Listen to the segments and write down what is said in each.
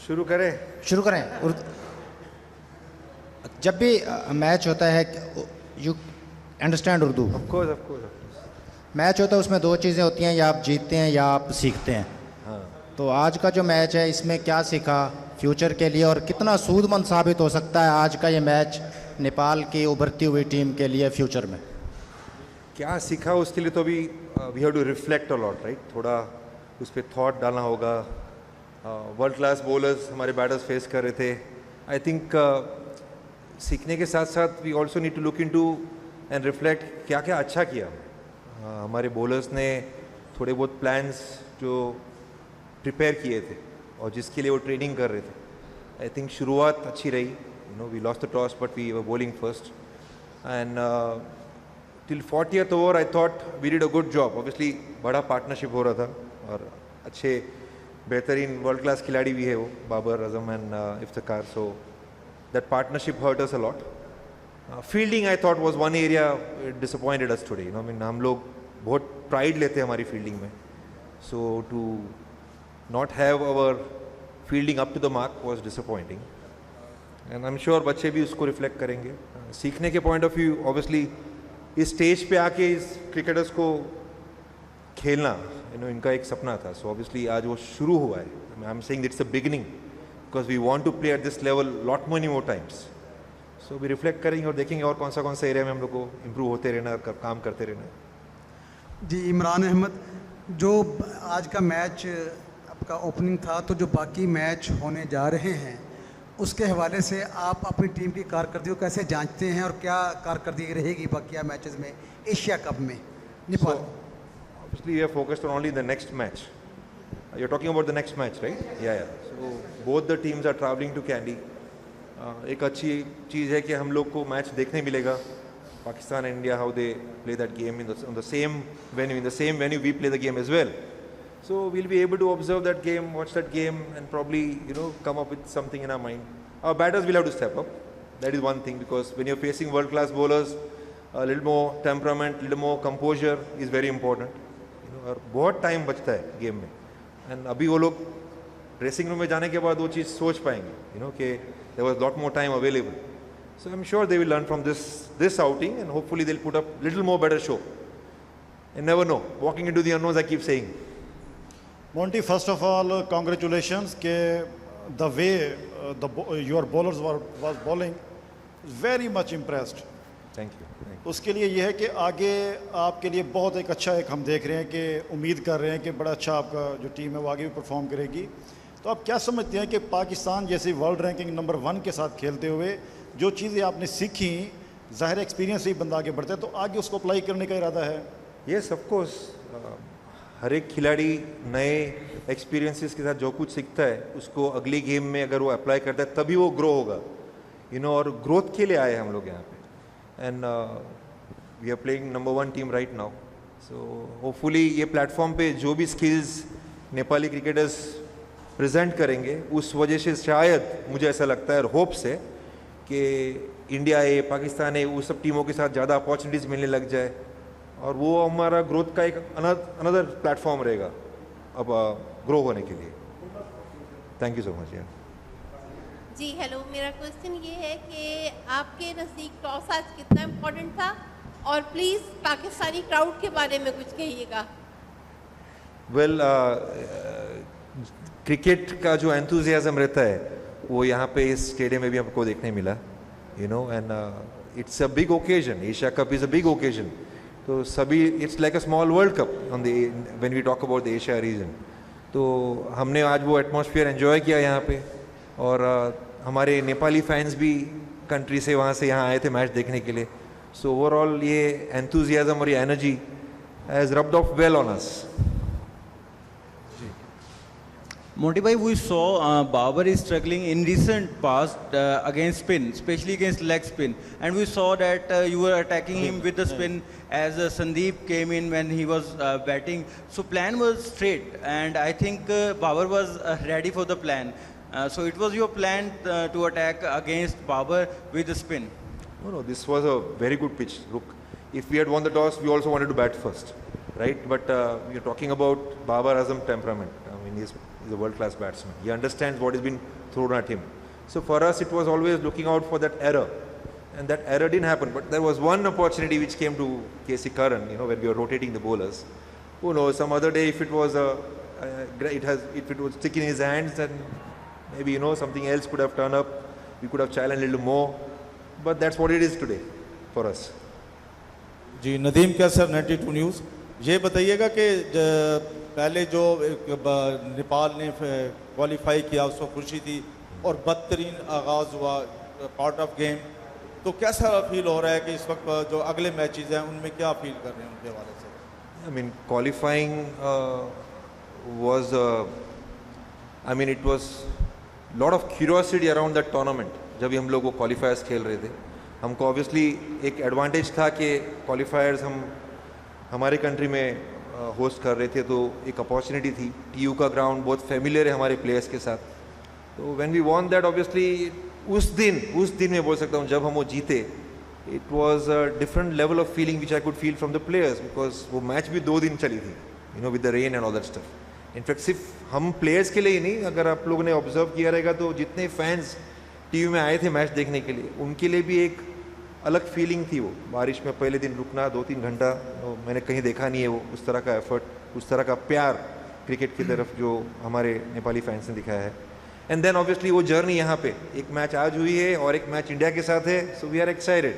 शुरू करें? शुरू करें। जब भी मैच होता है, you understand Urdu? Of course. Match होता है उसमें दो चीज़ें होती हैं, या आप जीतते हैं या आप सीखते हैं। हाँ, तो आज का जो मैच है इसमें क्या सीखा फ्यूचर के लिए, और कितना सूदमंद साबित हो सकता है आज का ये मैच नेपाल की उभरती हुई टीम के लिए फ्यूचर में? क्या सीखा उसके लिए तो अभी we have to reflect a lot, right? थोड़ा उस पर थॉट डालना होगा। वर्ल्ड क्लास बॉलर्स हमारे बैटर्स फेस कर रहे थे। आई थिंक सीखने के साथ साथ we also need to look into and reflect क्या क्या अच्छा किया। हमारे बॉलर्स ने थोड़े बहुत प्लान्स जो प्रिपेयर किए थे और जिसके लिए वो ट्रेनिंग कर रहे थे, आई थिंक शुरुआत अच्छी रही। We lost the toss but we were bowling first and till 40th over I thought we did a good job. Obviously बड़ा पार्टनरशिप हो रहा था और अच्छे बेहतरीन वर्ल्ड क्लास खिलाड़ी भी है वो, Babar Azam and Iftikhar, so that partnership hurt us a lot. Fielding I thought was one area disappointed us today. I mean हम लोग बहुत प्राइड लेते हैं हमारी फील्डिंग में, so to not have our fielding up to the mark was disappointing and I am sure बच्चे भी उसको रिफ्लेक्ट करेंगे। सीखने के पॉइंट ऑफ व्यू ऑब्वियसली इस स्टेज पे आके इस क्रिकेटर्स को खेलना इनका एक सपना था, सो ऑब्वियसली आज वो शुरू हुआ है। I am saying it's the beginning because we want to play at this level lot many more times. So भी रिफ्लेक्ट करेंगे और देखेंगे और कौन सा एरिया में हम लोग को इम्प्रूव होते रहना और काम करते रहना। जी इमरान अहमद, जो आज का मैच आपका ओपनिंग था, तो जो बाकी मैच होने जा रहे हैं उसके हवाले से आप अपनी टीम की कारकर्दगी को कैसे जांचते हैं और क्या कारकर्दगी रहेगी बाकी मैचेस में एशिया कप में Nepal? Obviously, we are focused on only the next match. You're talking about the next match, right? Yeah. So both the teams are traveling to Kandy. एक अच्छी चीज़ है कि हम लोग को मैच देखने मिलेगा Pakistan and India, how they play that game in the same venue we play the game as well. So we'll be able to observe that game, watch that game, and probably come up with something in our mind. Our batters will have to step up. That is one thing, because when you're facing world-class bowlers, a little more temperament, little more composure is very important. और बहुत time बचता है game में, and अभी वो लोग dressing room में जाने के बाद वो चीज़ सोच पाएंगे कि there was lot more time available. So I am sure they will learn from this outing and hopefully they'll put up little more better show. You never know, walking into the unknowns, I keep saying. Monty, first of all, congratulations के the way your bowlers was bowling, very much impressed. Thank you. उसके लिए यह है कि आगे आपके लिए बहुत एक अच्छा एक हम देख रहे हैं कि उम्मीद कर रहे हैं कि बड़ा अच्छा आपका जो टीम है वो आगे भी परफॉर्म करेगी. तो आप क्या समझते हैं कि पाकिस्तान जैसे वर्ल्ड रैंकिंग नंबर 1 के साथ खेलते हुए जो चीज़ें आपने सीखी, ज़ाहिर एक्सपीरियंस से ही बंदा आगे बढ़ता है, तो आगे उसको अप्लाई करने का इरादा है? Yes, of course. हर एक खिलाड़ी नए एक्सपीरियंसेस के साथ जो कुछ सीखता है उसको अगली गेम में अगर वो अप्लाई करता है तभी वो ग्रो होगा. और ग्रोथ के लिए आए हम लोग यहाँ पे, and we are playing number 1 team right now. So hopefully ये प्लेटफॉर्म पे जो भी स्किल्स नेपाली क्रिकेटर्स प्रेजेंट करेंगे उस वजह से शायद मुझे ऐसा लगता है और होप से कि इंडिया है, पाकिस्तान है, उस सब टीमों के साथ ज़्यादा अपॉर्चुनिटीज़ मिलने लग जाए और वो हमारा ग्रोथ का एक अनदर प्लेटफॉर्म रहेगा अब ग्रो होने के लिए. Thank you so much. जी हेलो, मेरा क्वेश्चन ये है कि आपके नज़दीक टॉस आज कितना इम्पोर्टेंट था, और प्लीज़ पाकिस्तानी क्राउड के बारे में कुछ कहिएगा. वेल, क्रिकेट का जो एंथुजियाज्म रहता है वो यहाँ पे इस स्टेडियम में भी हमको देखने मिला, and it's a big occasion. Asia cup is a big occasion. तो सभी it's like a small world cup on the when we talk about the Asia region. तो हमने आज वो एटमॉस्फेयर एंजॉय किया यहाँ पे, और हमारे नेपाली फैंस भी कंट्री से वहाँ से यहाँ आए थे मैच देखने के लिए. सो ओवरऑल ये एंथुजियाज्म और ये energy has rubbed of well on us. Monty bhai, we saw Babar is struggling in recent past against spin, especially against leg spin, and we saw that you were attacking him with the spin as Sandeep came in when he was batting. So plan was straight, and I think Babar was ready for the plan. So it was your plan to attack against Babar with the spin. No, this was a very good pitch. Look, if we had won the toss, we also wanted to bat first, right? But we are talking about Babar Azam temperament. I mean, He's a world-class batsman. He understands what has been thrown at him. So for us, it was always looking out for that error. And that error didn't happen. But there was one opportunity which came to KC Karan, you know, when we were rotating the bowlers. Who knows, some other day if it was if it would stick in his hands, then maybe, you know, something else could have turned up. We could have challenged a little more. But that's what it is today for us. जी Nadeem Kaiser 92 news, ये बताइएगा कि पहले जो नेपाल ने qualify किया उसको खुशी थी और बदतरीन आगाज़ हुआ पार्ट ऑफ गेम, तो कैसा फील हो रहा है कि इस वक्त जो अगले मैचेस हैं उनमें क्या फील कर रहे हैं उनके हवाले से? I mean, qualifying was, I mean, it was lot of curiosity around that tournament. जब भी हम लोग वो qualifiers खेल रहे थे, हमको obviously एक advantage था कि qualifiers हम हमारे country में host कर रहे थे, तो एक opportunity थी. TU का ground बहुत familiar है हमारे players के साथ. तो when we won that, obviously उस दिन मैं बोल सकता हूँ जब हम वो जीते, it was a different level of feeling which I could feel from the players, because वो match भी 2 दिन चली थी, you know, with the rain and all that stuff. In fact सिर्फ हम players के लिए ही नहीं, अगर आप लोगों ने observe किया रहेगा तो जितने fans टीवी में आए थे मैच देखने के लिए, उनके लिए भी एक अलग फीलिंग थी. वो बारिश में पहले दिन रुकना 2-3 घंटा, मैंने कहीं देखा नहीं है वो उस तरह का एफर्ट, उस तरह का प्यार क्रिकेट की तरफ जो हमारे नेपाली फैंस ने दिखाया है. एंड देन ऑब्वियसली वो जर्नी यहाँ पे एक मैच आज हुई है और एक मैच इंडिया के साथ है, so we are excited.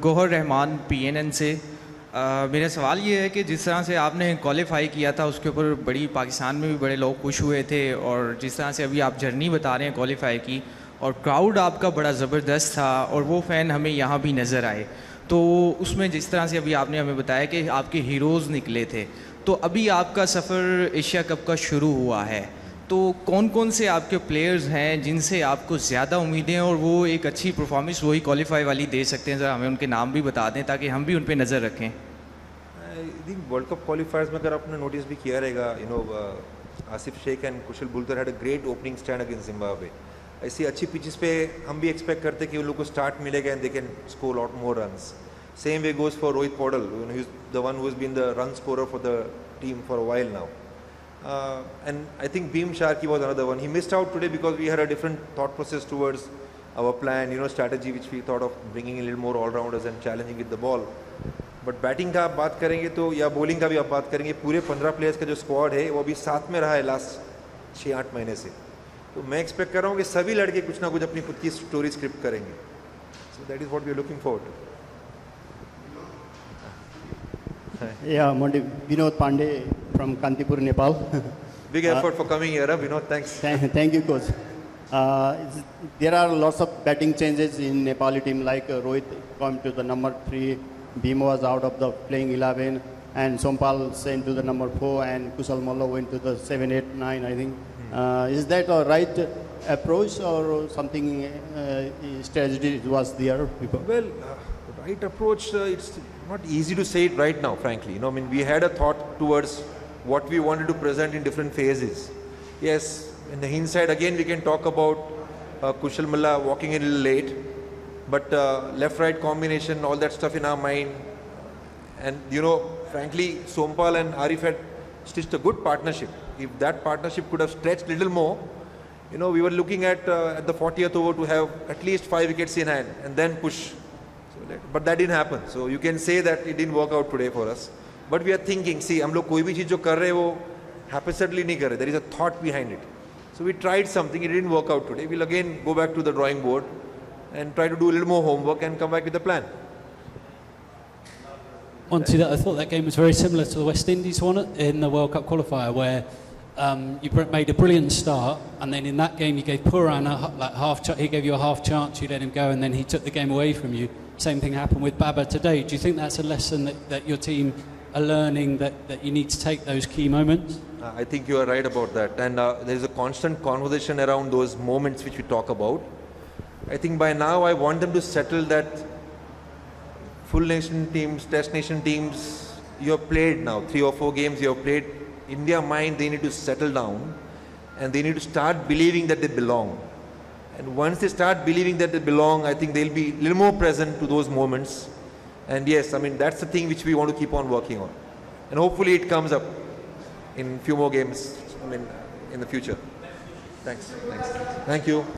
Gauhar Rehman PNN से मेरा सवाल ये है कि जिस तरह से आपने क्वालिफाई किया था उसके ऊपर बड़ी पाकिस्तान में भी बड़े लोग खुश हुए थे, और जिस तरह से अभी आप जर्नी बता रहे हैं क्वालिफाई की, और क्राउड आपका बड़ा ज़बरदस्त था और वो फ़ैन हमें यहाँ भी नज़र आए, तो उसमें जिस तरह से अभी आपने हमें बताया कि आपके हीरोज़ निकले थे, तो अभी आपका सफ़र एशिया कप का शुरू हुआ है, तो कौन कौन से आपके प्लेयर्स हैं जिनसे आपको ज़्यादा उम्मीदें और वो एक अच्छी परफॉर्मेंस वही क्वालिफाई वाली दे सकते हैं? ज़रा हमें उनके नाम भी बता दें ताकि हम भी उन पर नज़र रखें. I think world cup qualifiers में अगर आपने नोटिस भी किया रहेगा, you know, Asif Sheikh and Kushal Bhurtel had a great opening stand against Zimbabwe. ऐसी अच्छी पिचेस पे हम भी एक्सपेक्ट करते कि उन लोगों को स्टार्ट मिलेगा and they can score lot more runs. Same way goes for Rohit Paudel, you know, he is the one who has been the run scorer for the team for a while now. And I think Bhim Sharkey was another one. He missed out today because we had a different thought process towards our plan, you know, strategy which we thought of bringing in a little more all-rounders and challenging with the ball. But batting का आप बात करेंगे तो, या bowling का भी आप बात करेंगे, पूरे 15 प्लेयर्स का जो स्क्वाड है वो अभी साथ में रहा है लास्ट 6-8 महीने से. तो मैं एक्सपेक्ट कर रहा हूँ कि सभी लड़के कुछ ना कुछ अपनी खुद की स्टोरी स्क्रिप्ट करेंगे. So that is what we are looking forward to. Yeah, Vinod Pandey from Kantipur, Nepal. Big effort for coming here, Vinod. Thanks. Thank you, coach. There are lots of batting changes in Nepali team, like Rohit come to the number 3, Bhim was out of the playing 11, and Sompal sent to the number 4, and Kushal Malla went to the 7, 8, 9, I think. Is that a right approach or something strategy was there? Well, right approach, it's not easy to say it right now, frankly. You know, I mean, we had a thought towards what we wanted to present in different phases. Yes, in the hindsight, again, we can talk about Kushal Malla walking in a little late, but left-right combination, all that stuff in our mind. And, you know, frankly, Sompal and Arif had stitched a good partnership. If that partnership could have stretched a little more, you know, we were looking at the 40th over to have at least 5 wickets in hand and then push. But that didn't happen. So you can say that it didn't work out today for us. But we are thinking, see, हम लोग कोई भी चीज़ जो कर रहे हैं वो haphazardly नहीं कर रहे. There is a thought behind it. So we tried something, it didn't work out today. We'll again go back to the drawing board and try to do a little more homework and come back with a plan. Onto that, I thought that game was very similar to the West Indies one in the World Cup qualifier, where you made a brilliant start, and then in that game you gave Puran he gave you a half chance, you let him go, and then he took the game away from you. Same thing happened with Baba today. Do you think that's a lesson that your team are learning, that you need to take those key moments? I think you are right about that, and there is a constant conversation around those moments which we talk about. I think by now I want them to settle that full nation teams, test nation teams, you have played now 3 or 4 games, you have played. In their mind, they need to settle down and they need to start believing that they belong. And once they start believing that they belong, I think they'll be a little more present to those moments. And yes, I mean, that's the thing which we want to keep on working on. And hopefully it comes up in few more games. I mean, in the future. Thanks. Thank you.